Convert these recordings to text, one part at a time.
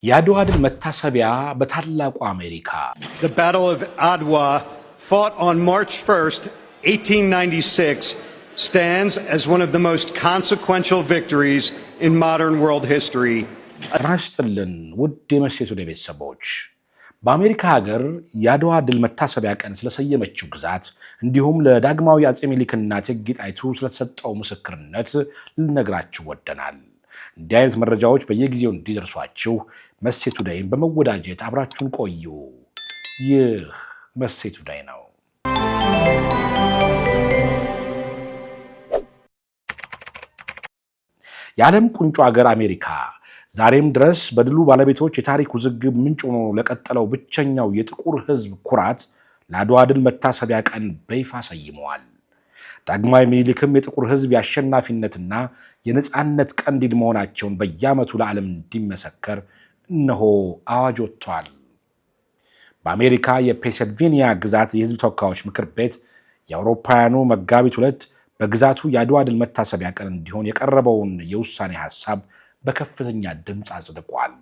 የአድዋ ድል መታሰቢያ በታላቁ አሜሪካ The Battle of Adwa, fought on March 1st, 1896, stands as one of the most consequential victories in modern world history. ራስጥልን ውድ የመሴቱ ቤተሰቦች በአሜሪካ ሀገር የአድዋ ድል መታሰቢያ ቀን ስለሰየመችው ግዛት እንዲሁም ለዳግማዊ አጼ ሚኒሊክና እቴጌ ጣይቱ ስለተሰጠው ምስክርነት ልነግራችሁ ወደናል። እንዲህ አይነት መረጃዎች በየጊዜው እንዲደርሷችሁ መሴቱ ዳይን በመወዳጀት አብራችሁን ቆዩ። ይህ መሴቱ ዳይ ነው። የዓለም ቁንጮ ሀገር አሜሪካ ዛሬም ድረስ በድሉ ባለቤቶች የታሪክ ውዝግብ ምንጭ ሆኖ ለቀጠለው ብቸኛው የጥቁር ሕዝብ ኩራት ለአድዋ ድል መታሰቢያ ቀን በይፋ ሰይመዋል። ዳግማዊ ሚኒሊክም የጥቁር ሕዝብ የአሸናፊነትና የነጻነት ቀንዲል መሆናቸውን በየዓመቱ ለዓለም እንዲመሰከር እነሆ አዋጅ ወጥቷል። በአሜሪካ የፔንሲልቬኒያ ግዛት የሕዝብ ተወካዮች ምክር ቤት የአውሮፓውያኑ መጋቢት 2 በግዛቱ የአድዋ ድል መታሰቢያ ቀን እንዲሆን የቀረበውን የውሳኔ ሐሳብ በከፍተኛ ድምፅ አጽድቋል።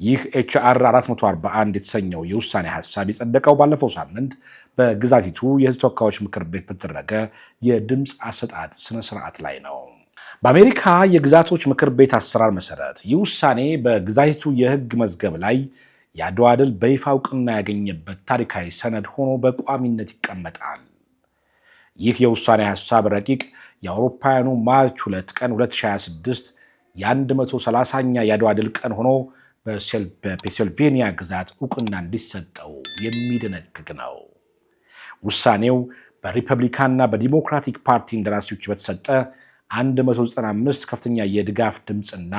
ይህ HR 441 የተሰኘው የውሳኔ ሐሳብ የጸደቀው ባለፈው ሳምንት በግዛቲቱ የሕዝብ ተወካዮች ምክር ቤት በተደረገ የድምፅ አሰጣጥ ስነ ስርዓት ላይ ነው። በአሜሪካ የግዛቶች ምክር ቤት አሰራር መሰረት ይህ ውሳኔ በግዛቲቱ የሕግ መዝገብ ላይ የአድዋ ድል በይፋ እውቅና ያገኘበት ታሪካዊ ሰነድ ሆኖ በቋሚነት ይቀመጣል። ይህ የውሳኔ ሐሳብ ረቂቅ የአውሮፓውያኑ ማርች 2 ቀን 2026 የ130ኛ የአድዋ ድል ቀን ሆኖ በፔንሲልቬኒያ ግዛት እውቅና እንዲሰጠው የሚደነግግ ነው። ውሳኔው በሪፐብሊካንና በዲሞክራቲክ ፓርቲ እንደራሴዎች በተሰጠ 195 ከፍተኛ የድጋፍ ድምፅና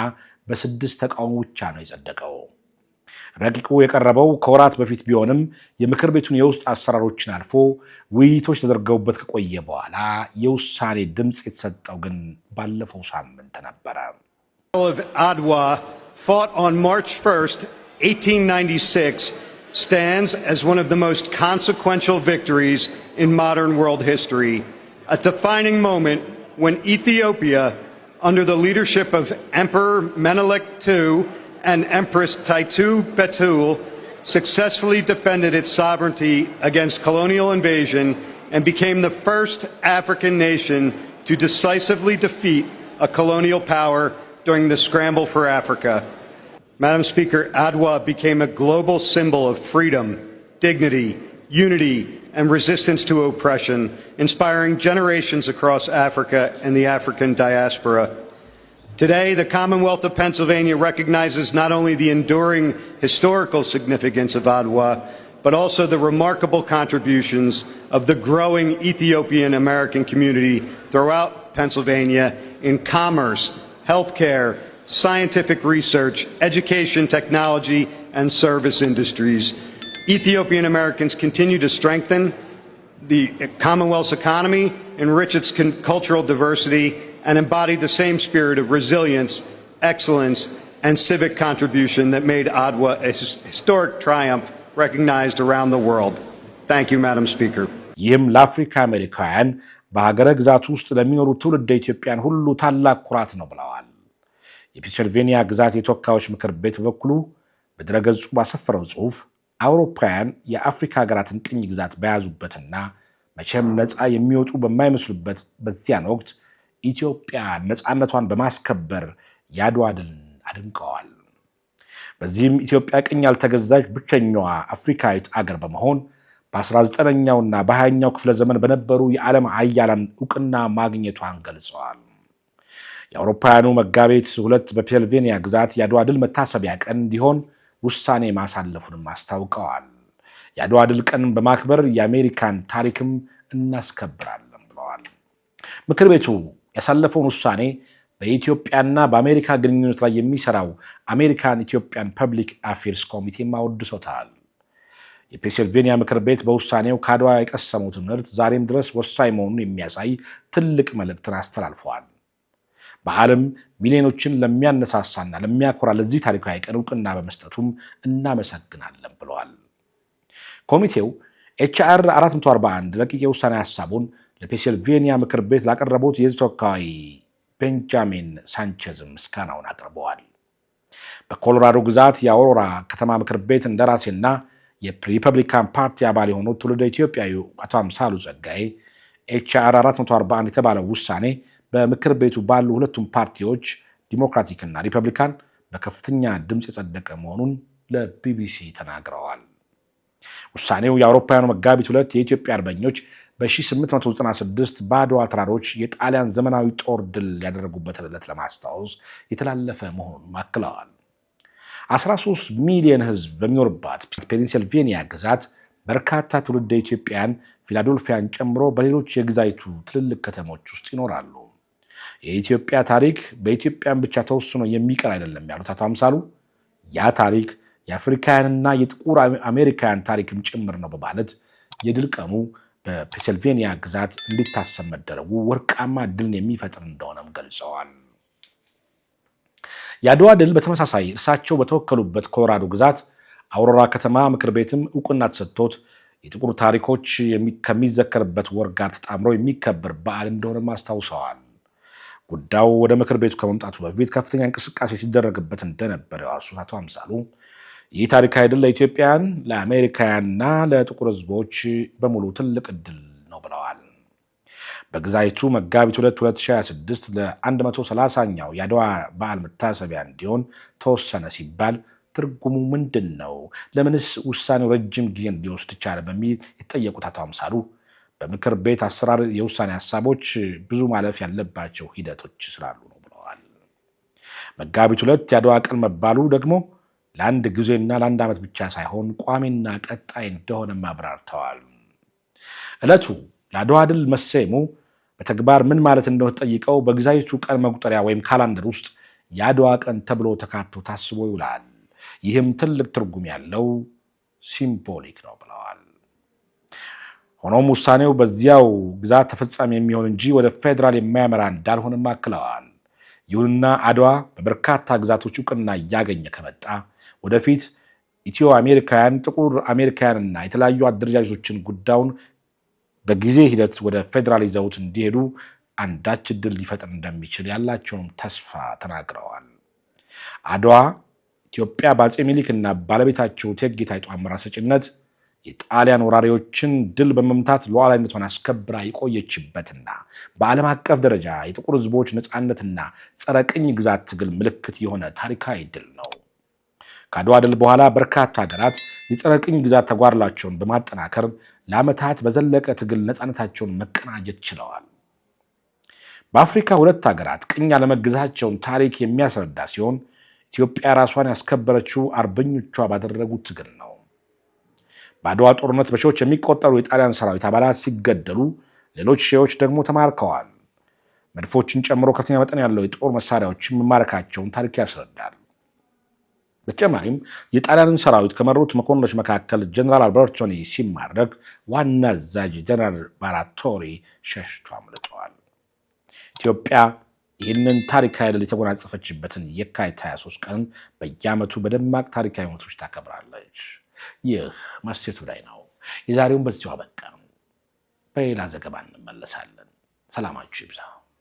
በ6 ተቃውሞ ብቻ ነው የጸደቀው። ረቂቁ የቀረበው ከወራት በፊት ቢሆንም የምክር ቤቱን የውስጥ አሰራሮችን አልፎ ውይይቶች ተደርገውበት ከቆየ በኋላ የውሳኔ ድምፅ የተሰጠው ግን ባለፈው ሳምንት ነበረ። The Battle of Adwa, fought on March 1st, 1896, stands as one of the most consequential victories in modern world history, a defining moment when Ethiopia, under the leadership of Emperor Menelik II and Empress Taitu Betul, successfully defended its sovereignty against colonial invasion and became the first African nation to decisively defeat a colonial power during the scramble for Africa. Madam Speaker, Adwa became a global symbol of freedom, dignity, unity, and resistance to oppression, inspiring generations across Africa and the African diaspora. Today, the Commonwealth of Pennsylvania recognizes not only the enduring historical significance of Adwa, but also the remarkable contributions of the growing Ethiopian American community throughout Pennsylvania in commerce, healthcare, scientific research, education, technology, and service industries. Ethiopian Americans continue to strengthen the Commonwealth's economy, enrich its cultural diversity, and embody the same spirit of resilience, excellence, and civic contribution that made Adwa a historic triumph recognized around the world. Thank you, Madam Speaker. ይህም ለአፍሪካ አሜሪካውያን በሀገረ ግዛት ውስጥ ለሚኖሩ ትውልደ ኢትዮጵያን ሁሉ ታላቅ ኩራት ነው ብለዋል። የፔንሲልቬኒያ ግዛት የተወካዮች ምክር ቤት በበኩሉ በድረገጹ ባሰፈረው ጽሑፍ አውሮፓውያን የአፍሪካ ሀገራትን ቅኝ ግዛት በያዙበትና መቼም ነፃ የሚወጡ በማይመስሉበት በዚያን ወቅት ኢትዮጵያ ነፃነቷን በማስከበር የአድዋ ድልን አድምቀዋል። በዚህም ኢትዮጵያ ቅኝ ያልተገዛች ብቸኛዋ አፍሪካዊት አገር በመሆን በ19ኛውና በ20ኛው ክፍለ ዘመን በነበሩ የዓለም ሀያላን እውቅና ማግኘቷን ገልጸዋል። የአውሮፓውያኑ መጋቢት 2 በፔንሲልቬኒያ ግዛት የአድዋ ድል መታሰቢያ ቀን እንዲሆን ውሳኔ ማሳለፉንም አስታውቀዋል። የአድዋ ድል ቀን በማክበር የአሜሪካን ታሪክም እናስከብራለን ብለዋል። ምክር ቤቱ ያሳለፈውን ውሳኔ በኢትዮጵያና በአሜሪካ ግንኙነት ላይ የሚሰራው አሜሪካን ኢትዮጵያን ፐብሊክ አፌርስ ኮሚቴ አወድሶታል። የፔንሲልቬኒያ ምክር ቤት በውሳኔው ከአድዋ የቀሰመው ትምህርት ዛሬም ድረስ ወሳኝ መሆኑን የሚያሳይ ትልቅ መልእክትን አስተላልፈዋል። በዓለም ሚሊዮኖችን ለሚያነሳሳና ለሚያኮራ ለዚህ ታሪካዊ ቀን እውቅና በመስጠቱም እናመሰግናለን ብለዋል። ኮሚቴው HR 441 ረቂቅ የውሳኔ ሐሳቡን ለፔንሲልቬኒያ ምክር ቤት ላቀረቡት የሕዝብ ተወካይ ቤንጃሚን ሳንቼዝ ምስጋናውን አቅርበዋል። በኮሎራዶ ግዛት የአውሮራ ከተማ ምክር ቤት እንደራሴና የሪፐብሊካን ፓርቲ አባል የሆኑት ትውልደ ኢትዮጵያዊ አቶ አምሳሉ ጸጋዬ ኤችአር 441 የተባለው ውሳኔ በምክር ቤቱ ባሉ ሁለቱም ፓርቲዎች ዲሞክራቲክና ሪፐብሊካን በከፍተኛ ድምፅ የጸደቀ መሆኑን ለቢቢሲ ተናግረዋል። ውሳኔው የአውሮፓውያኑ መጋቢት 2 የኢትዮጵያ አርበኞች በ1896 በአድዋ ተራሮች የጣሊያን ዘመናዊ ጦር ድል ያደረጉበትን ዕለት ለማስታወስ የተላለፈ መሆኑን አክለዋል። 13 ሚሊዮን ሕዝብ በሚኖርባት ፔንሲልቬኒያ ግዛት በርካታ ትውልደ ኢትዮጵያውያን ፊላዴልፊያን ጨምሮ በሌሎች የግዛይቱ ትልልቅ ከተሞች ውስጥ ይኖራሉ። የኢትዮጵያ ታሪክ በኢትዮጵያን ብቻ ተወስኖ የሚቀር አይደለም ያሉት አቶ አምሳሉ ያ ታሪክ የአፍሪካውያንና የጥቁር አሜሪካውያን ታሪክም ጭምር ነው በማለት የድል ቀኑ በፔንሲልቬኒያ ግዛት እንዲታሰብ መደረጉ ወርቃማ ድልን የሚፈጥር እንደሆነም ገልጸዋል። የአድዋ ድል በተመሳሳይ እርሳቸው በተወከሉበት ኮሎራዶ ግዛት አውሮራ ከተማ ምክር ቤትም እውቅና ተሰጥቶት የጥቁር ታሪኮች ከሚዘከርበት ወር ጋር ተጣምሮ የሚከበር በዓል እንደሆነም አስታውሰዋል። ጉዳዩ ወደ ምክር ቤቱ ከመምጣቱ በፊት ከፍተኛ እንቅስቃሴ ሲደረግበት እንደነበር ያወሱት አቶ አምሳሉ ይህ ታሪካዊ ድል ለኢትዮጵያውያን፣ ለአሜሪካውያንና ለጥቁር ሕዝቦች በሙሉ ትልቅ ዕድል ነው ብለዋል። በግዛይቱ መጋቢት 2 2026 ለ130ኛው የአድዋ በዓል መታሰቢያ እንዲሆን ተወሰነ ሲባል ትርጉሙ ምንድን ነው? ለምንስ ውሳኔው ረጅም ጊዜ እንዲወስድ ቻለ? በሚል የተጠየቁት አቶ አምሳሉ በምክር ቤት አሰራር የውሳኔ ሀሳቦች ብዙ ማለፍ ያለባቸው ሂደቶች ስላሉ ነው ብለዋል። መጋቢት 2 የአድዋ ቀን መባሉ ደግሞ ለአንድ ጊዜና ለአንድ ዓመት ብቻ ሳይሆን ቋሚና ቀጣይ እንደሆነ አብራርተዋል። ዕለቱ ለአድዋ ድል መሰየሙ በተግባር ምን ማለት እንደሆነ ጠይቀው በግዛይቱ ቀን መቁጠሪያ ወይም ካላንደር ውስጥ የአድዋ ቀን ተብሎ ተካቶ ታስቦ ይውላል። ይህም ትልቅ ትርጉም ያለው ሲምቦሊክ ነው ብለዋል። ሆኖም ውሳኔው በዚያው ግዛት ተፈጻሚ የሚሆን እንጂ ወደ ፌዴራል የማያመራ እንዳልሆነም አክለዋል። ይሁንና አድዋ በበርካታ ግዛቶች እውቅና እያገኘ ከመጣ ወደፊት ኢትዮ አሜሪካውያን፣ ጥቁር አሜሪካውያንና የተለያዩ አደረጃጀቶችን ጉዳዩን በጊዜ ሂደት ወደ ፌዴራል ይዘውት እንዲሄዱ አንዳች ዕድል ሊፈጥር እንደሚችል ያላቸውንም ተስፋ ተናግረዋል። አድዋ ኢትዮጵያ በአፄ ሚኒሊክና ባለቤታቸው እቴጌ ጣይቱ አመራር ሰጭነት የጣሊያን ወራሪዎችን ድል በመምታት ሉዓላዊነቷን አስከብራ የቆየችበትና በዓለም አቀፍ ደረጃ የጥቁር ሕዝቦች ነፃነትና ጸረ ቅኝ ግዛት ትግል ምልክት የሆነ ታሪካዊ ድል ነው። ከአድዋ ድል በኋላ በርካታ ሀገራት የጸረ ቅኝ ግዛት ተጓድሏቸውን በማጠናከር ለዓመታት በዘለቀ ትግል ነፃነታቸውን መቀናጀት ችለዋል። በአፍሪካ ሁለት ሀገራት ቅኝ ያለመገዛታቸውን ታሪክ የሚያስረዳ ሲሆን ኢትዮጵያ ራሷን ያስከበረችው አርበኞቿ ባደረጉት ትግል ነው። በአድዋ ጦርነት በሺዎች የሚቆጠሩ የጣሊያን ሰራዊት አባላት ሲገደሉ፣ ሌሎች ሺዎች ደግሞ ተማርከዋል። መድፎችን ጨምሮ ከፍተኛ መጠን ያለው የጦር መሳሪያዎችን መማረካቸውን ታሪክ ያስረዳል። በተጨማሪም የጣሊያንን ሰራዊት ከመሩት መኮንኖች መካከል ጀነራል አልበርቶኒ ሲማረክ ዋና አዛዥ ጀነራል ባራቶሪ ሸሽቶ አምልጠዋል። ኢትዮጵያ ይህንን ታሪካዊ ድል የተጎናጸፈችበትን የካቲት 23 ቀን በየዓመቱ በደማቅ ታሪካዊ ሁነቶች ታከብራለች። ይህ ማስቴቱ ላይ ነው። የዛሬውን በዚሁ አበቃ። በሌላ ዘገባ እንመለሳለን። ሰላማችሁ ይብዛ።